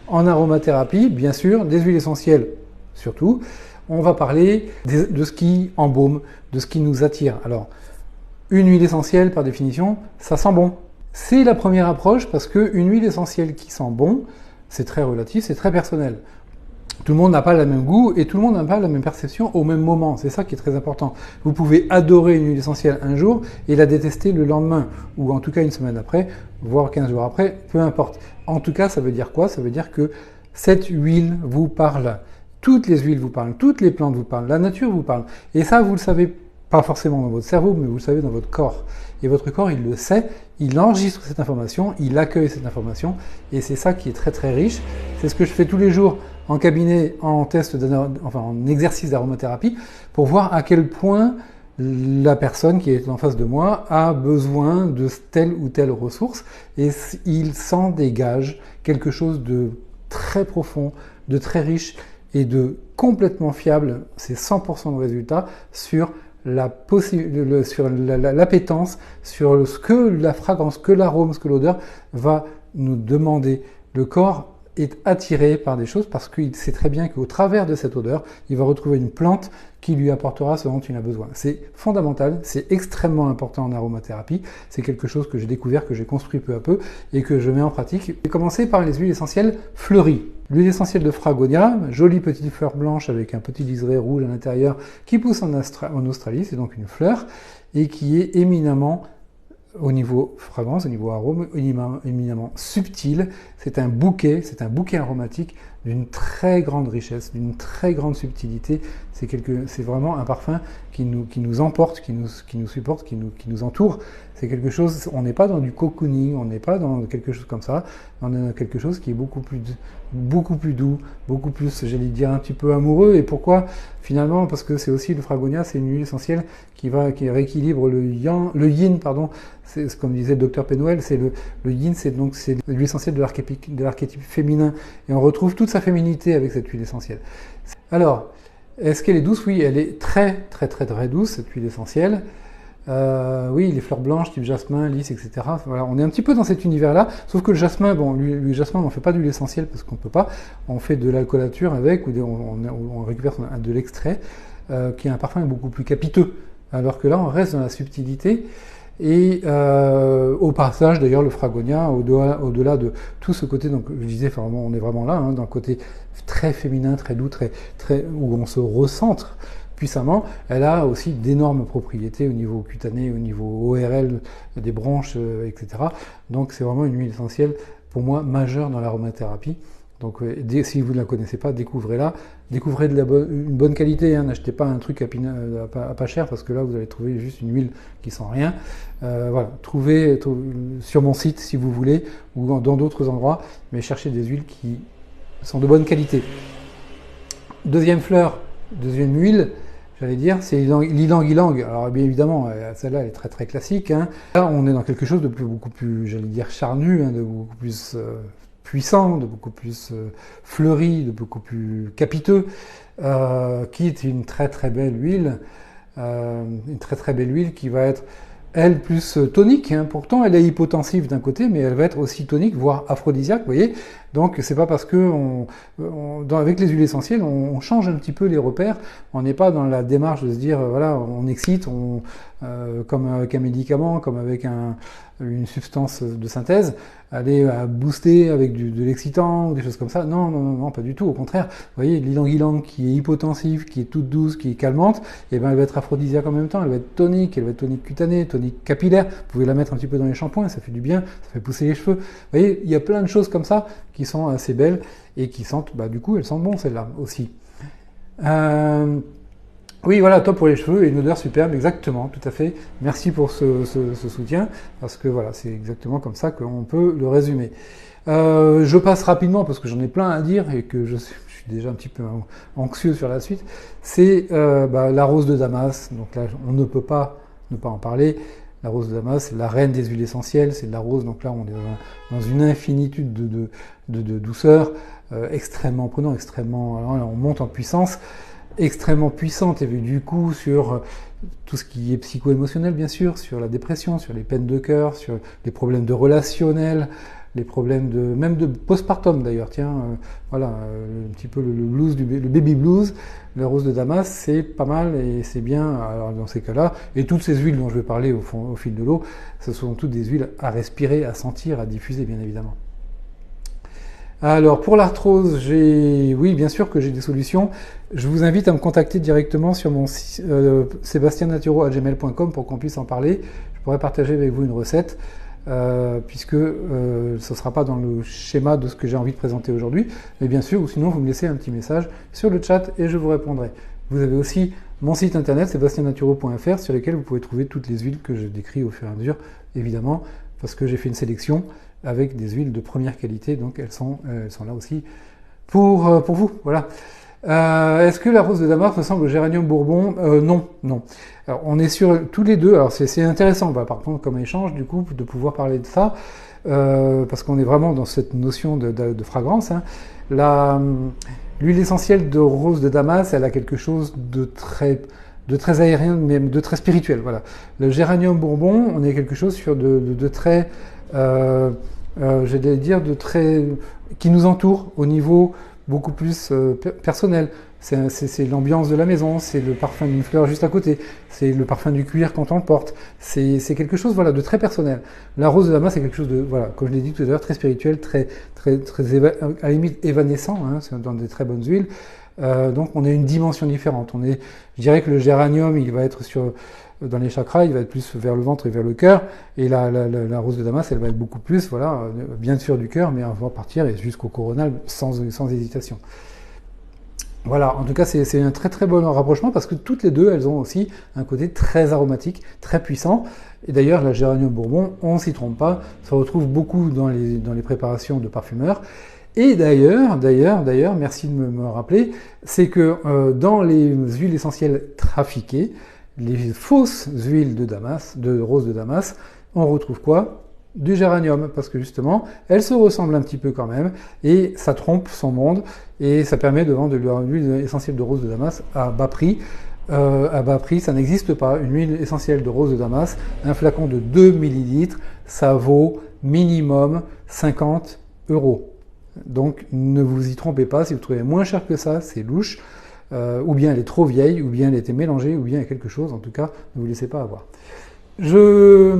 En aromathérapie, bien sûr, des huiles essentielles surtout. On va parler de ce qui embaume, de ce qui nous attire. Alors, une huile essentielle, par définition, ça sent bon. C'est la première approche parce qu'une huile essentielle qui sent bon, c'est très relatif, c'est très personnel. Tout le monde n'a pas le même goût et tout le monde n'a pas la même perception au même moment. C'est ça qui est très important. Vous pouvez adorer une huile essentielle un jour et la détester le lendemain, ou en tout cas une semaine après, voire 15 jours après, peu importe. En tout cas, ça veut dire quoi? Ça veut dire que cette huile vous parle. Toutes les huiles vous parlent, toutes les plantes vous parlent, la nature vous parle. Et ça, vous le savez pas forcément dans votre cerveau, mais vous le savez dans votre corps. Et votre corps, il le sait, il enregistre cette information, il accueille cette information, et c'est ça qui est très très riche. C'est ce que je fais tous les jours en cabinet, en en exercice d'aromathérapie, pour voir à quel point la personne qui est en face de moi a besoin de telle ou telle ressource, et il s'en dégage quelque chose de très profond, de très riche et de complètement fiable. C'est 100% de résultat sur l'appétence, sur ce que la fragrance, que l'arôme, ce que l'odeur va nous demander. Le corps est attiré par des choses parce qu'il sait très bien qu'au travers de cette odeur, il va retrouver une plante qui lui apportera ce dont il a besoin. C'est fondamental, c'est extrêmement important en aromathérapie. C'est quelque chose que j'ai découvert, que j'ai construit peu à peu et que je mets en pratique. Je vais commencer par les huiles essentielles fleuries. L'huile essentielle de Fragonia, jolie petite fleur blanche avec un petit liseré rouge à l'intérieur qui pousse en Australie, c'est donc une fleur, et qui est éminemment, au niveau fragrance, au niveau arôme, éminemment subtil. C'est un bouquet aromatique d'une très grande richesse, d'une très grande subtilité. C'est vraiment un parfum qui nous emporte, qui nous supporte, qui nous entoure. C'est quelque chose, on n'est pas dans du cocooning, on n'est pas dans quelque chose comme ça, on est dans quelque chose qui est beaucoup plus doux, beaucoup plus, j'allais dire, un petit peu amoureux. Et pourquoi? Finalement, parce que c'est aussi le Fragonia, c'est une huile essentielle qui rééquilibre le yin, pardon. C'est comme disait le docteur Penwell, c'est le yin, c'est l'huile essentielle de l'archétype féminin. Et on retrouve toute sa féminité avec cette huile essentielle. Alors, est-ce qu'elle est douce? Oui, elle est très, très, très, très douce, cette huile essentielle. Oui, les fleurs blanches, type jasmin, lys, etc. Voilà, on est un petit peu dans cet univers-là, sauf que le jasmin, bon, le jasmin, on ne fait pas d'huile essentielle parce qu'on ne peut pas. On fait de l'alcoolature avec, ou on récupère de l'extrait, qui est un parfum beaucoup plus capiteux. Alors que là, on reste dans la subtilité. Et au passage, d'ailleurs, le Fragonia, au-delà de tout ce côté, donc je disais, enfin, on est vraiment là, d'un côté très féminin, très doux, où on se recentre puissamment. Elle a aussi d'énormes propriétés au niveau cutané, au niveau ORL des branches, etc. Donc c'est vraiment une huile essentielle, pour moi, majeure dans l'aromathérapie. Donc si vous ne la connaissez pas, découvrez-la. Découvrez une bonne qualité, hein. N'achetez pas un truc à pas cher, parce que là vous allez trouver juste une huile qui sent rien. Voilà, trouvez sur mon site si vous voulez, ou dans d'autres endroits, mais cherchez des huiles qui sont de bonne qualité. Deuxième huile, j'allais dire, c'est l'ylang-ylang. Alors bien évidemment, celle-là elle est très très classique, hein. Là on est dans quelque chose de beaucoup plus, j'allais dire, charnu, hein, de beaucoup plus puissant, de beaucoup plus fleuri, de beaucoup plus capiteux, qui est une très très belle huile, qui va être, elle, plus tonique, hein. Pourtant elle est hypotensive d'un côté, mais elle va être aussi tonique, voire aphrodisiaque, vous voyez. Donc c'est pas parce que avec les huiles essentielles, on change un petit peu les repères. On n'est pas dans la démarche de se dire, voilà, on excite, comme avec un médicament, comme avec une substance de synthèse, aller à booster avec de l'excitant ou des choses comme ça. Non, pas du tout. Au contraire, vous voyez, l'ylang-ylang qui est hypotensive, qui est toute douce, qui est calmante, et ben elle va être aphrodisiaque en même temps. Elle va être tonique cutanée, tonique capillaire. Vous pouvez la mettre un petit peu dans les shampoings, ça fait du bien, ça fait pousser les cheveux. Vous voyez, il y a plein de choses comme ça qui sont assez belles et qui sentent, du coup, elles sentent bon, celles-là aussi. Oui, voilà, top pour les cheveux et une odeur superbe, exactement, tout à fait. Merci pour ce soutien, parce que voilà, c'est exactement comme ça qu'on peut le résumer. Je passe rapidement, parce que j'en ai plein à dire et que je suis déjà un petit peu anxieux sur la suite. C'est la rose de Damas. Donc là, on ne peut pas ne pas en parler. La rose de Damas, c'est la reine des huiles essentielles, c'est de la rose, donc là on est dans une infinitude de douceur, extrêmement prenant, on monte en puissance, extrêmement puissante, et du coup sur tout ce qui est psycho-émotionnel bien sûr, sur la dépression, sur les peines de cœur, sur les problèmes de relationnel, les problèmes même de postpartum d'ailleurs. Tiens, voilà, un petit peu le blues, le baby blues, la rose de Damas, c'est pas mal et c'est bien alors, dans ces cas-là. Et toutes ces huiles dont je vais parler au fil de l'eau, ce sont toutes des huiles à respirer, à sentir, à diffuser bien évidemment. Alors pour l'arthrose, oui bien sûr que j'ai des solutions. Je vous invite à me contacter directement sur mon site sebastiannaturo@gmail.com pour qu'on puisse en parler. Je pourrais partager avec vous une recette puisque ce ne sera pas dans le schéma de ce que j'ai envie de présenter aujourd'hui. Mais bien sûr, ou sinon vous me laissez un petit message sur le chat et je vous répondrai. Vous avez aussi mon site internet sebastiannaturo.fr sur lequel vous pouvez trouver toutes les huiles que je décris au fur et à mesure, évidemment, parce que j'ai fait une sélection avec des huiles de première qualité, donc elles sont là aussi pour vous. Voilà. Est-ce que la rose de Damas ressemble au géranium bourbon? Non, non. Alors, on est sur tous les deux. Alors c'est intéressant, par contre, comme échange, du coup, de pouvoir parler de ça, parce qu'on est vraiment dans cette notion de fragrance. Hein. L'huile essentielle de rose de Damas, elle a quelque chose de très aérien, même de très spirituel. Voilà. Le géranium bourbon, on est quelque chose sur de très j'allais dire qui nous entoure au niveau beaucoup plus personnel. C'est l'ambiance de la maison, c'est le parfum d'une fleur juste à côté, c'est le parfum du cuir quand on le porte. C'est quelque chose voilà de très personnel. La rose de Damas, c'est quelque chose de voilà, comme je l'ai dit tout à l'heure, très spirituel, très à la limite évanescent, hein, c'est dans des très bonnes huiles. Donc on a une dimension différente. Je dirais que le géranium, il va être dans les chakras, il va être plus vers le ventre et vers le cœur, et la rose de Damas, elle va être beaucoup plus, voilà, bien sûr du cœur, mais on va partir jusqu'au coronal sans hésitation. Voilà, en tout cas, c'est un très très bon rapprochement parce que toutes les deux, elles ont aussi un côté très aromatique, très puissant. Et d'ailleurs, la géranium bourbon, on ne s'y trompe pas, ça retrouve beaucoup dans les préparations de parfumeurs. Et d'ailleurs, merci de me rappeler, c'est que dans les huiles essentielles trafiquées, les fausses huiles de rose de Damas, on retrouve quoi? Du géranium, parce que justement, elles se ressemblent un petit peu quand même, et ça trompe son monde, et ça permet de vendre de l'huile essentielle de rose de Damas à bas prix. À bas prix, ça n'existe pas. Une huile essentielle de rose de Damas, un flacon de 2 ml, ça vaut minimum 50 €. Donc ne vous y trompez pas, si vous trouvez moins cher que ça, c'est louche. Ou bien elle est trop vieille, ou bien elle a été mélangée, ou bien il y a quelque chose, en tout cas, ne vous laissez pas avoir. Je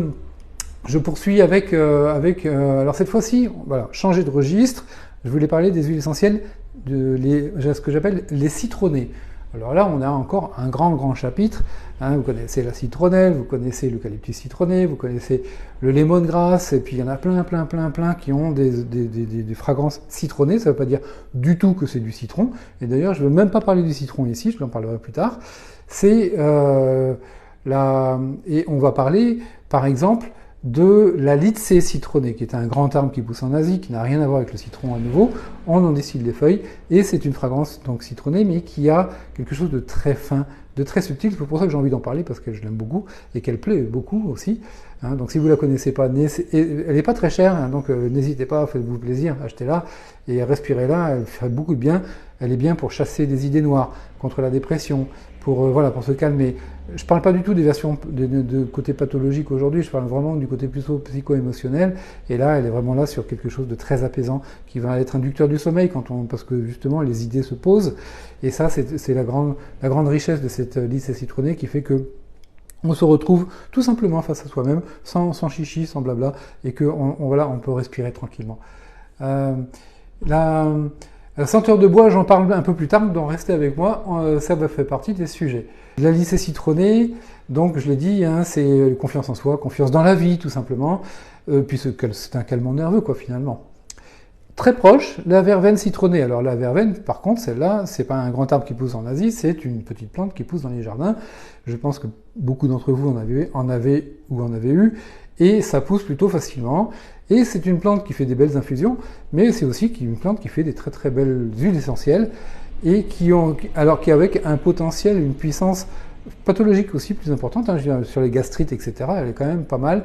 poursuis avec alors cette fois-ci, voilà, changer de registre, je voulais parler des huiles essentielles, ce que j'appelle les citronnées. Alors là, on a encore un grand chapitre. Hein, vous connaissez la citronnelle, vous connaissez l'eucalyptus citronné, vous connaissez le lemongrass, et puis il y en a plein qui ont des fragrances citronnées. Ça ne veut pas dire du tout que c'est du citron. Et d'ailleurs, je ne veux même pas parler du citron ici, je vous en parlerai plus tard. Et on va parler, par exemple, de la Lycée citronnée, qui est un grand arbre qui pousse en Asie, qui n'a rien à voir avec le citron à nouveau. On en distille les feuilles, et c'est une fragrance donc citronnée, mais qui a quelque chose de très fin, de très subtil. C'est pour ça que j'ai envie d'en parler, parce que je l'aime beaucoup, et qu'elle plaît beaucoup aussi. Hein, donc si vous ne la connaissez pas, elle n'est pas très chère, hein, donc n'hésitez pas, faites-vous plaisir, achetez-la, et respirez-la, elle fait beaucoup de bien. Elle est bien pour chasser des idées noires, contre la dépression, pour se calmer. Je ne parle pas du tout des versions de côté pathologique aujourd'hui, je parle vraiment du côté plutôt psycho-émotionnel, et là, elle est vraiment là sur quelque chose de très apaisant, qui va être inducteur du sommeil, parce que justement, les idées se posent, et ça, c'est la grande richesse de cette Lycée citronnée qui fait que on se retrouve tout simplement face à soi-même, sans chichi, sans blabla, et on peut respirer tranquillement. La senteur de bois, j'en parle un peu plus tard, donc restez avec moi, ça va faire partie des sujets. La Lycée citronnée, donc je l'ai dit, hein, c'est confiance en soi, confiance dans la vie tout simplement, puisque c'est un calmant nerveux quoi finalement. Très proche, la verveine citronnée. Alors la verveine, par contre, celle-là, c'est pas un grand arbre qui pousse en Asie, c'est une petite plante qui pousse dans les jardins. Je pense que beaucoup d'entre vous en avez eu, et ça pousse plutôt facilement. Et c'est une plante qui fait des belles infusions, mais c'est aussi une plante qui fait des très très belles huiles essentielles, et qui avec un potentiel, une puissance pathologique aussi plus importante, hein, je veux dire, sur les gastrites, etc., elle est quand même pas mal.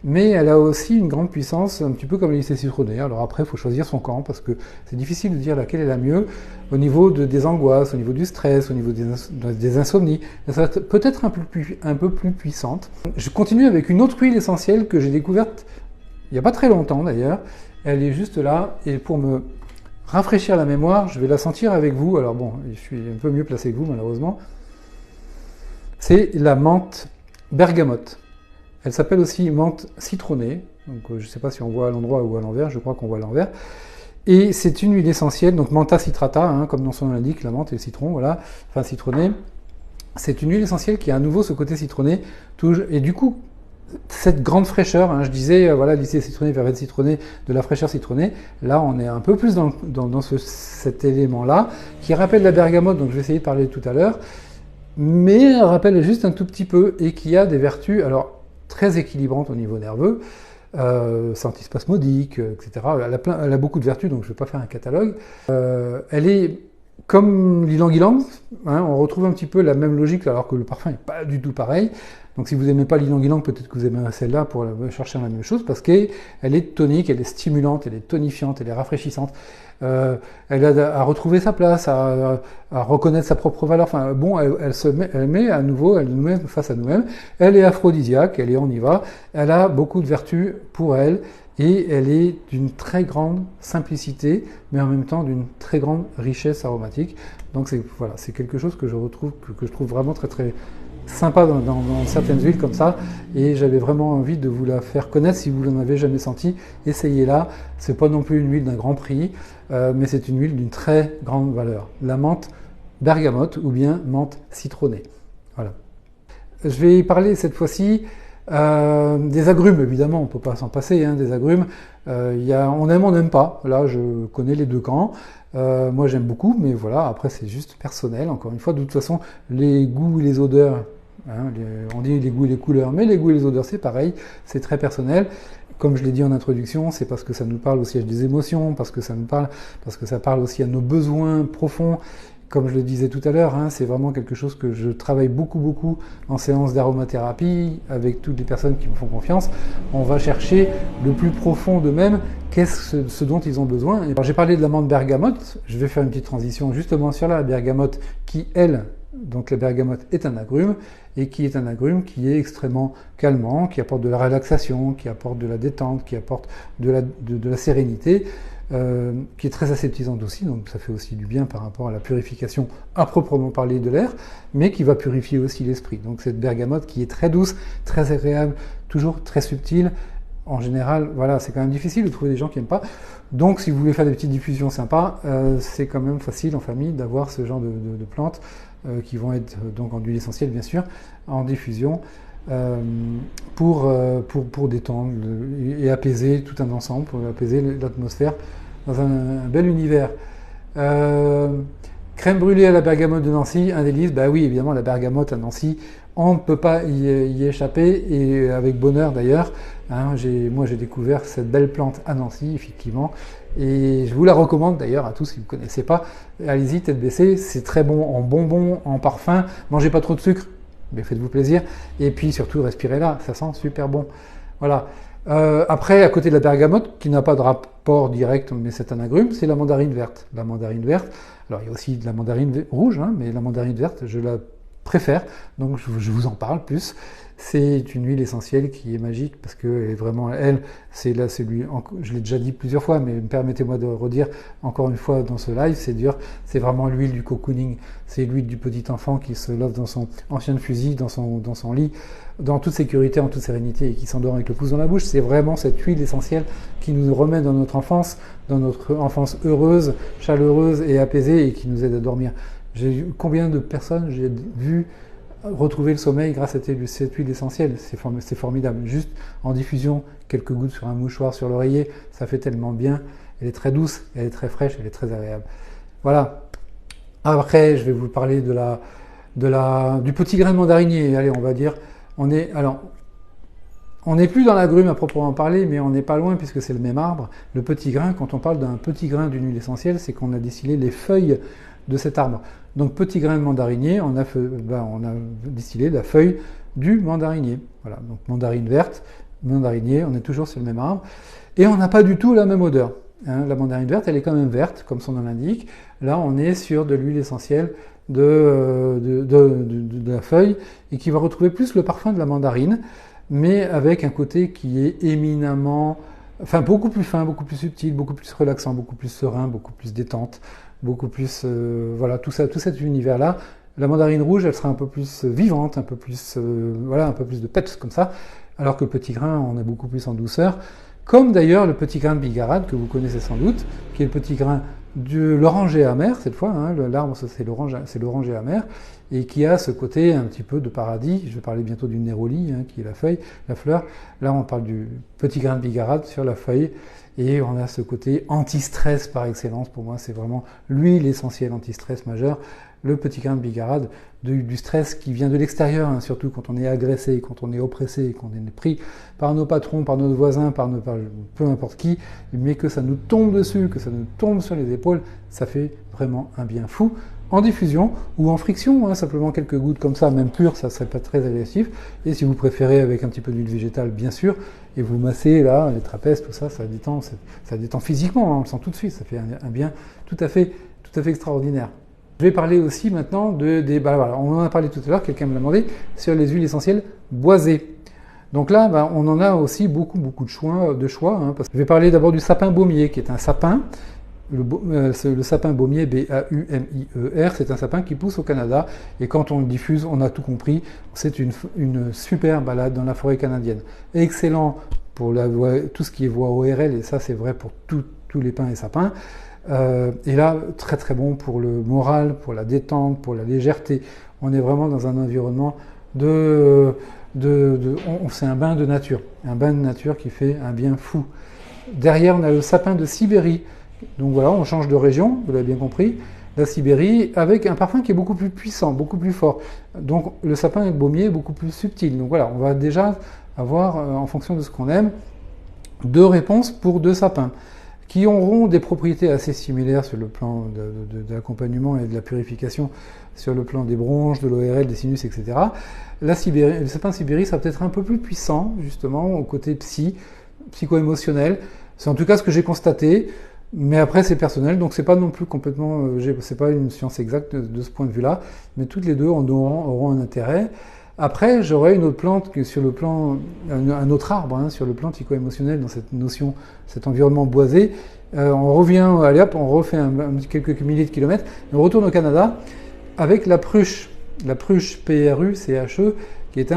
Mais elle a aussi une grande puissance, un petit peu comme les Lycée citronnée. Alors après, il faut choisir son camp, parce que c'est difficile de dire laquelle est la mieux au niveau des angoisses, au niveau du stress, au niveau des insomnies. Elle sera peut-être un peu plus puissante. Je continue avec une autre huile essentielle que j'ai découverte il n'y a pas très longtemps d'ailleurs. Elle est juste là, et pour me rafraîchir la mémoire, je vais la sentir avec vous. Alors bon, je suis un peu mieux placé que vous malheureusement. C'est la menthe bergamote. Elle s'appelle aussi menthe citronnée. Donc je ne sais pas si on voit à l'endroit ou à l'envers, je crois qu'on voit à l'envers. Et c'est une huile essentielle, donc mentha citrata, hein, comme dans son nom l'indique, la menthe et le citron, voilà, enfin citronné. C'est une huile essentielle qui a à nouveau ce côté citronné, et du coup, cette grande fraîcheur, hein, je disais, voilà, lycée citronné, verveine citronnée, de la fraîcheur citronnée, là on est un peu plus dans cet élément-là, qui rappelle la bergamote, donc je vais essayer de parler tout à l'heure, mais rappelle juste un tout petit peu, et qui a des vertus, alors, très équilibrantes au niveau nerveux, c'est antispasmodique, etc. Elle a beaucoup de vertus, donc je ne vais pas faire un catalogue. Elle est comme l'ylang-ylang, hein, on retrouve un petit peu la même logique, alors que le parfum n'est pas du tout pareil. Donc si vous n'aimez pas l'ylang-ylang, peut-être que vous aimerez celle-là pour chercher la même chose, parce qu'elle est tonique, elle est stimulante, elle est tonifiante, elle est rafraîchissante. Elle a à retrouver sa place, à reconnaître sa propre valeur. Enfin bon, elle met à nouveau, elle nous met face à nous-mêmes. Elle est aphrodisiaque, on y va. Elle a beaucoup de vertus pour elle. Et elle est d'une très grande simplicité, mais en même temps d'une très grande richesse aromatique. Donc c'est quelque chose que je retrouve, que je trouve vraiment très très sympa dans certaines huiles comme ça. Et j'avais vraiment envie de vous la faire connaître si vous n'en avez jamais senti. Essayez-la. C'est pas non plus une huile d'un grand prix, mais c'est une huile d'une très grande valeur. La menthe bergamote ou bien menthe citronnée. Voilà. Je vais parler cette fois-ci des agrumes, évidemment, on ne peut pas s'en passer, hein, des agrumes. On aime, on n'aime pas. Là, je connais les deux camps. Moi, j'aime beaucoup, mais voilà, après, c'est juste personnel. Encore une fois, de toute façon, les goûts et les odeurs, hein, on dit les goûts et les couleurs, mais les goûts et les odeurs, c'est pareil, c'est très personnel. Comme je l'ai dit en introduction, c'est parce que ça nous parle aussi à des émotions, parce que ça parle aussi à nos besoins profonds. Comme je le disais tout à l'heure, hein, c'est vraiment quelque chose que je travaille beaucoup en séance d'aromathérapie avec toutes les personnes qui me font confiance. On va chercher le plus profond d'eux-mêmes, qu'est-ce ce dont ils ont besoin. Alors, j'ai parlé de la menthe bergamote, je vais faire une petite transition justement sur la bergamote qui, elle, donc la bergamote est un agrume, et qui est un agrume qui est extrêmement calmant, qui apporte de la relaxation, qui apporte de la détente, qui apporte de la sérénité. Qui est très aseptisante aussi, donc ça fait aussi du bien par rapport à la purification à proprement parler de l'air, mais qui va purifier aussi l'esprit. Donc cette bergamote qui est très douce, très agréable, toujours très subtile. En général, voilà, c'est quand même difficile de trouver des gens qui n'aiment pas. Donc si vous voulez faire des petites diffusions sympas, c'est quand même facile en famille d'avoir ce genre de plantes qui vont être donc en huile essentielle bien sûr, en diffusion. Pour détendre et apaiser tout un ensemble, pour apaiser l'atmosphère dans un bel univers. Crème brûlée à la bergamote de Nancy, un délice. Bah oui, évidemment, la bergamote à Nancy, on ne peut pas y échapper, et avec bonheur d'ailleurs. Hein, moi, j'ai découvert cette belle plante à Nancy, effectivement, et je vous la recommande d'ailleurs à tous si vous ne connaissez pas. Allez-y, tête baissée, c'est très bon en bonbons, en parfum. Mangez pas trop de sucre, mais faites-vous plaisir. Et puis surtout, respirez-la, ça sent super bon. Voilà. Après, à côté de la bergamote, qui n'a pas de rapport direct, mais c'est un agrume, c'est la mandarine verte. La mandarine verte, alors il y a aussi de la mandarine rouge, hein, mais la mandarine verte, je la préfère, donc je vous en parle plus. C'est une huile essentielle qui est magique parce que vraiment, c'est lui, je l'ai déjà dit plusieurs fois, mais permettez-moi de redire encore une fois dans ce live, c'est vraiment l'huile du cocooning, c'est l'huile du petit enfant qui se love dans son ancien fusil, dans son lit, dans toute sécurité, en toute sérénité, et qui s'endort avec le pouce dans la bouche. C'est vraiment cette huile essentielle qui nous remet dans notre enfance heureuse, chaleureuse et apaisée, et qui nous aide à dormir. Combien de personnes j'ai vu retrouver le sommeil grâce à cette huile essentielle, c'est formidable. Juste en diffusion, quelques gouttes sur un mouchoir, sur l'oreiller, ça fait tellement bien. Elle est très douce, elle est très fraîche, elle est très agréable. Voilà. Après, je vais vous parler du petit grain de mandarinier. Allez, on va dire, on n'est plus dans l'agrume à proprement parler, mais on n'est pas loin puisque c'est le même arbre. Le petit grain, quand on parle d'un petit grain d'une huile essentielle, c'est qu'on a distillé les feuilles de cet arbre. Donc petit grain de mandarinier, on a distillé la feuille du mandarinier. Voilà, donc mandarine verte, mandarinier, on est toujours sur le même arbre. Et on n'a pas du tout la même odeur. Hein. La mandarine verte, elle est quand même verte, comme son nom l'indique. Là, on est sur de l'huile essentielle de la feuille, et qui va retrouver plus le parfum de la mandarine, mais avec un côté qui est éminemment enfin beaucoup plus fin, beaucoup plus subtil, beaucoup plus relaxant, beaucoup plus serein, beaucoup plus détente, beaucoup plus, voilà, tout ça, tout cet univers-là. La mandarine rouge, elle sera un peu plus vivante, un peu plus, voilà, un peu plus de peps comme ça, alors que le petit grain, on est beaucoup plus en douceur. Comme d'ailleurs le petit grain de bigarade que vous connaissez sans doute, qui est le petit grain de l'oranger amer cette fois, hein, l'arbre c'est l'oranger amer, et qui a ce côté un petit peu de paradis. Je vais parler bientôt du néroli, hein, qui est la feuille, la fleur. Là on parle du petit grain de bigarade sur la feuille, et on a ce côté anti-stress par excellence. Pour moi c'est vraiment lui l'essentiel anti-stress majeur, le petit grain de bigarade, du stress qui vient de l'extérieur, hein, surtout quand on est agressé, quand on est oppressé, quand on est pris par nos patrons, par nos voisins, par peu importe qui, mais que ça nous tombe dessus, que ça nous tombe sur les épaules, ça fait vraiment un bien fou. En diffusion ou en friction, hein, simplement quelques gouttes comme ça, même pures, ça serait pas très agressif. Et si vous préférez avec un petit peu d'huile végétale, bien sûr, et vous massez là, les trapèzes, tout ça, ça détend physiquement, hein, on le sent tout de suite, ça fait un bien tout à fait extraordinaire. Je vais parler aussi maintenant voilà, on en a parlé tout à l'heure, quelqu'un me l'a demandé, sur les huiles essentielles boisées. Donc là, on en a aussi beaucoup de choix. Hein, parce que je vais parler d'abord du sapin baumier, qui est un sapin. Le sapin baumier, B-A-U-M-I-E-R, c'est un sapin qui pousse au Canada. Et quand on le diffuse, on a tout compris. C'est une super balade dans la forêt canadienne. Excellent pour tout ce qui est voie ORL, et ça c'est vrai pour tous les pins et sapins. Et là, très bon pour le moral, pour la détente, pour la légèreté. On est vraiment dans un environnement c'est un bain de nature qui fait un bien fou. Derrière, on a le sapin de Sibérie. Donc voilà, on change de région, vous l'avez bien compris. La Sibérie, avec un parfum qui est beaucoup plus puissant, beaucoup plus fort. Donc le sapin baumier est beaucoup plus subtil. Donc voilà, on va déjà avoir, en fonction de ce qu'on aime, 2 réponses pour 2 sapins, qui auront des propriétés assez similaires sur le plan de l'accompagnement et de la purification, sur le plan des bronches, de l'ORL, des sinus, etc. Le sapin de Sibérie sera peut-être un peu plus puissant, justement, au côté psycho-émotionnel. C'est en tout cas ce que j'ai constaté, mais après c'est personnel, donc c'est pas non plus complètement, c'est pas une science exacte de ce point de vue-là, mais toutes les deux auront un intérêt. Après, j'aurai une autre plante que sur le plan, un autre arbre, hein, sur le plan psycho-émotionnel, dans cette notion, cet environnement boisé. On revient, allez hop, on refait quelques milliers de kilomètres, et on retourne au Canada avec la pruche PRUCHE, qui est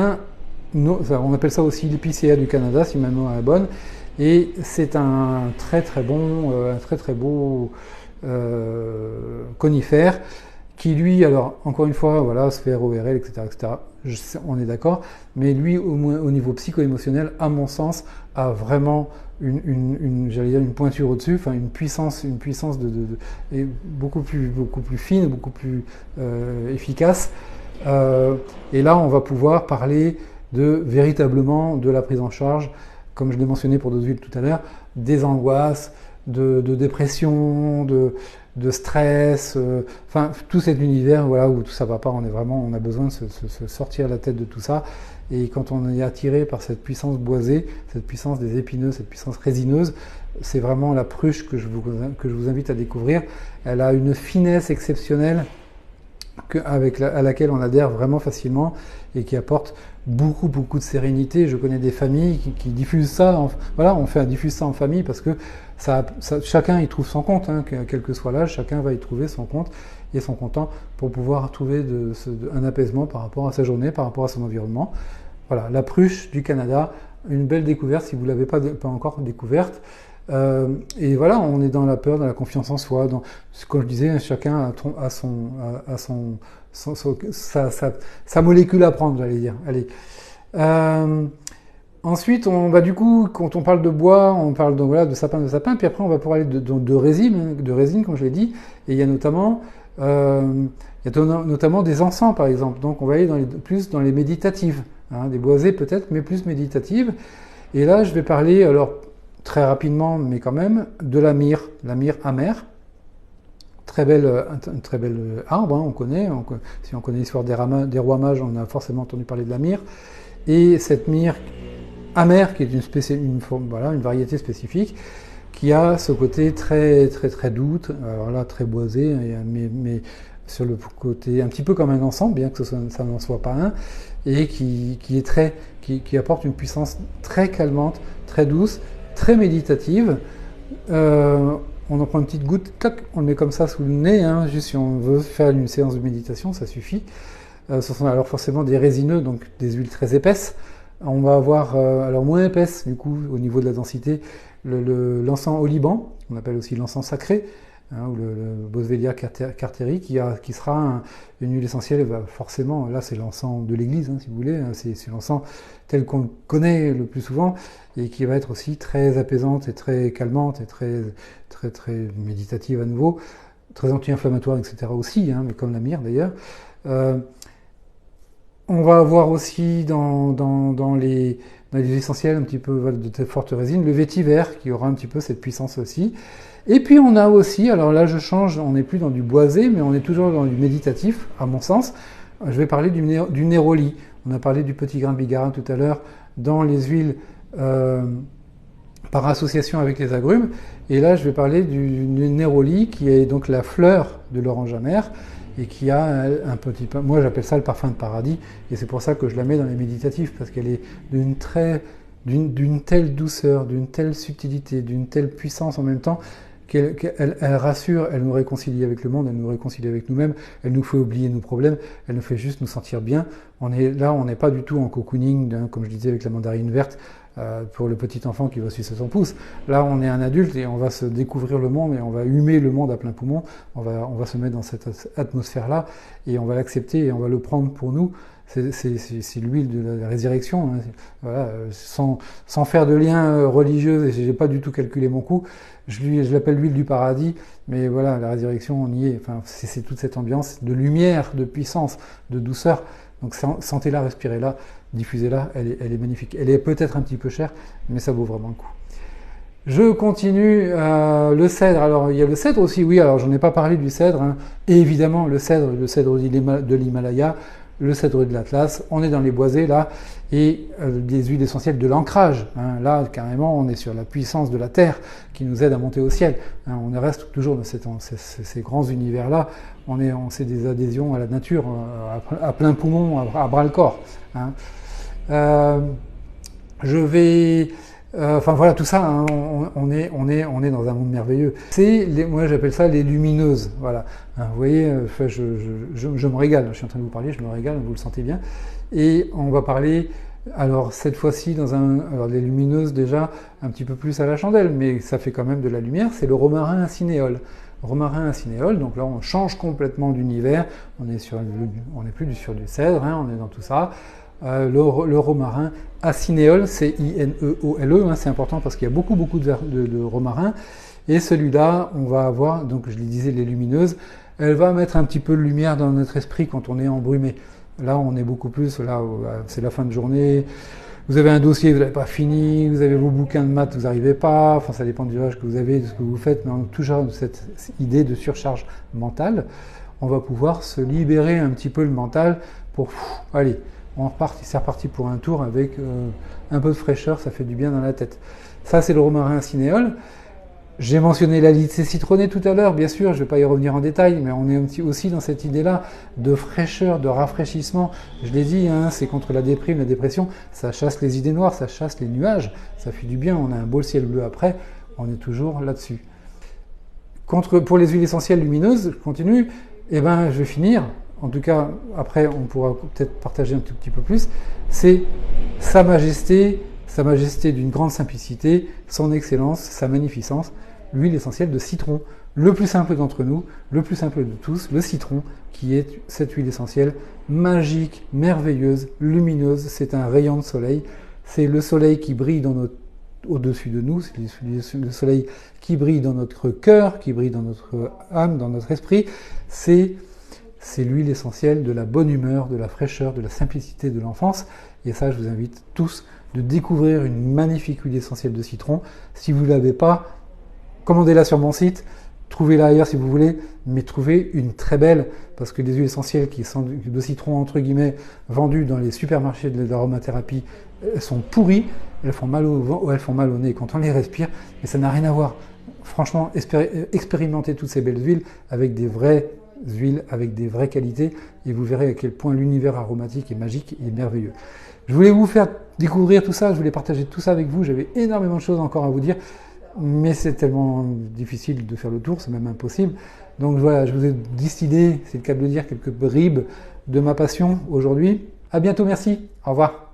on appelle ça aussi l'épicéa du Canada, si ma mémoire est bonne, et c'est un très beau conifère, qui lui, alors encore une fois, voilà, sphère ORL, etc., on est d'accord, mais lui, au niveau psycho-émotionnel, à mon sens, a vraiment j'allais dire une pointure au-dessus, enfin une puissance et beaucoup plus fine, beaucoup plus efficace. Et là, on va pouvoir parler véritablement de la prise en charge, comme je l'ai mentionné pour d'autres huiles tout à l'heure, des angoisses, de dépression, de stress, enfin tout cet univers, voilà, où tout ça va pas, on a besoin de se sortir la tête de tout ça. Et quand on est attiré par cette puissance boisée, cette puissance des épineux, cette puissance résineuse, c'est vraiment la pruche que je vous invite à découvrir. Elle a une finesse exceptionnelle à laquelle on adhère vraiment facilement et qui apporte beaucoup de sérénité. Je connais des familles qui diffusent ça, voilà, diffuse ça en famille parce que chacun y trouve son compte, hein, quel que soit l'âge, chacun va y trouver son compte et son content pour pouvoir trouver un apaisement par rapport à sa journée, par rapport à son environnement. Voilà, la pruche du Canada, une belle découverte si vous ne l'avez pas encore découverte. Et voilà, on est dans la peur, dans la confiance en soi, comme je disais, chacun a sa molécule à prendre, j'allais dire. Allez. Ensuite, du coup, quand on parle de bois, on parle de sapin, puis après on va parler de résine, comme je l'ai dit, et il y a notamment des encens, par exemple. Donc on va aller plus dans les méditatives, hein, des boisées peut-être, mais plus méditatives. Et là, je vais parler, alors très rapidement, mais quand même, de la myrrhe amère. Très belle arbre, hein, on connaît. Si on connaît l'histoire des rois mages, on a forcément entendu parler de la myrrhe. Et cette myrrhe amère, qui est une variété spécifique, qui a ce côté très doux, alors là très boisé, mais sur le côté un petit peu comme un encens, bien que ça n'en soit pas un, et qui apporte une puissance très calmante, très douce, très méditative. On en prend une petite goutte, clac, on le met comme ça sous le nez, hein, juste si on veut faire une séance de méditation, ça suffit. Ce sont alors forcément des résineux, donc des huiles très épaisses. On va avoir, alors moins épaisse du coup au niveau de la densité, l'encens au Liban, on appelle aussi l'encens sacré, hein, ou le Boswellia carteri, qui sera une huile essentielle. Bah, forcément, là c'est l'encens de l'église, hein, si vous voulez, c'est l'encens tel qu'on le connaît le plus souvent, et qui va être aussi très apaisante et très calmante et très méditative à nouveau, très anti-inflammatoire, etc. aussi, hein, mais comme la myrrhe d'ailleurs. On va avoir aussi dans les essentiels un petit peu de très forte résine, le vétiver qui aura un petit peu cette puissance aussi. Et puis on a aussi, alors là je change, on n'est plus dans du boisé, mais on est toujours dans du méditatif, à mon sens. Je vais parler du néroli. On a parlé du petit grain de bigarra tout à l'heure dans les huiles par association avec les agrumes. Et là je vais parler du néroli qui est donc la fleur de l'orange amère, et qui a un petit peu, moi j'appelle ça le parfum de paradis, et c'est pour ça que je la mets dans les méditatifs, parce qu'elle est d'une telle douceur, d'une telle subtilité, d'une telle puissance en même temps, qu'elle rassure, elle nous réconcilie avec le monde, elle nous réconcilie avec nous-mêmes, elle nous fait oublier nos problèmes, elle nous fait juste nous sentir bien. On n'est pas du tout en cocooning, hein, comme je disais avec la mandarine verte, pour le petit enfant qui va sucer son pouce. Là, on est un adulte et on va se découvrir le monde et on va humer le monde à plein poumon. On va se mettre dans cette atmosphère-là et on va l'accepter et on va le prendre pour nous. C'est l'huile de la résurrection, hein. Voilà, sans faire de lien religieux, et j'ai pas du tout calculé mon coup. Je l'appelle l'huile du paradis, mais voilà, la résurrection, on y est. Enfin, c'est toute cette ambiance de lumière, de puissance, de douceur. Donc sentez-la, respirez-la, diffusez-la, elle est magnifique. Elle est peut-être un petit peu chère, mais ça vaut vraiment le coup. Je continue, le cèdre. Alors il y a le cèdre aussi, oui, alors j'en ai pas parlé du cèdre, hein. Et évidemment le cèdre de l'Himalaya, le cèdre de l'Atlas, on est dans les boisés là, et des huiles essentielles de l'ancrage, hein. Là carrément on est sur la puissance de la terre qui nous aide à monter au ciel, hein. On reste toujours dans ces grands univers là, on sait des adhésions à la nature à plein poumon, à bras le corps, hein. Je vais... enfin voilà, tout ça, hein, on est dans un monde merveilleux. Moi j'appelle ça les lumineuses, voilà. Hein, vous voyez, je me régale, je suis en train de vous parler, je me régale, vous le sentez bien. Et on va parler, alors cette fois-ci, alors les lumineuses déjà, un petit peu plus à la chandelle, mais ça fait quand même de la lumière, c'est le romarin cinéole. Romarin à cinéole, donc là on change complètement d'univers, on n'est plus sur du cèdre, hein, on est dans tout ça. Le romarin acénéole, c'est I-N-E-O-L-E, hein, c'est important parce qu'il y a beaucoup de romarin. Et celui-là, on va avoir, donc je le disais, les lumineuses, elle va mettre un petit peu de lumière dans notre esprit quand on est embrumé. Là, on est beaucoup plus, là, c'est la fin de journée, vous avez un dossier, vous n'avez pas fini, vous avez vos bouquins de maths, vous n'arrivez pas, enfin ça dépend du âge que vous avez, de ce que vous faites, mais on a toujours cette idée de surcharge mentale. On va pouvoir se libérer un petit peu le mental pour, allez, c'est reparti pour un tour avec un peu de fraîcheur, ça fait du bien dans la tête. Ça, c'est le romarin cinéole. J'ai mentionné la lycée citronnée tout à l'heure, bien sûr, je ne vais pas y revenir en détail, mais on est aussi dans cette idée-là de fraîcheur, de rafraîchissement. Je l'ai dit, hein, c'est contre la déprime, la dépression, ça chasse les idées noires, ça chasse les nuages, ça fait du bien, on a un beau ciel bleu après, on est toujours là-dessus. Pour les huiles essentielles lumineuses, je continue, je vais finir. En tout cas, après, on pourra peut-être partager un tout petit peu plus, c'est Sa Majesté d'une grande simplicité, son excellence, sa magnificence, l'huile essentielle de citron. Le plus simple d'entre nous, le plus simple de tous, le citron, qui est cette huile essentielle magique, merveilleuse, lumineuse, c'est un rayon de soleil, c'est le soleil qui brille au-dessus de nous, c'est le soleil qui brille dans notre cœur, qui brille dans notre âme, dans notre esprit, c'est l'huile essentielle de la bonne humeur, de la fraîcheur, de la simplicité de l'enfance. Et ça, je vous invite tous de découvrir une magnifique huile essentielle de citron. Si vous ne l'avez pas, commandez-la sur mon site, trouvez-la ailleurs si vous voulez, mais trouvez une très belle, parce que les huiles essentielles qui sont de citron, entre guillemets, vendues dans les supermarchés de l'aromathérapie, elles sont pourries, elles font mal au nez quand on les respire, mais ça n'a rien à voir. Franchement, expérimentez toutes ces belles huiles avec des vraies huiles avec des vraies qualités et vous verrez à quel point l'univers aromatique est magique et merveilleux. Je voulais vous faire découvrir tout ça, je voulais partager tout ça avec vous, j'avais énormément de choses encore à vous dire, mais c'est tellement difficile de faire le tour, c'est même impossible. Donc voilà, je vous ai distillé, c'est le cas de le dire, quelques bribes de ma passion aujourd'hui. À bientôt, merci, au revoir.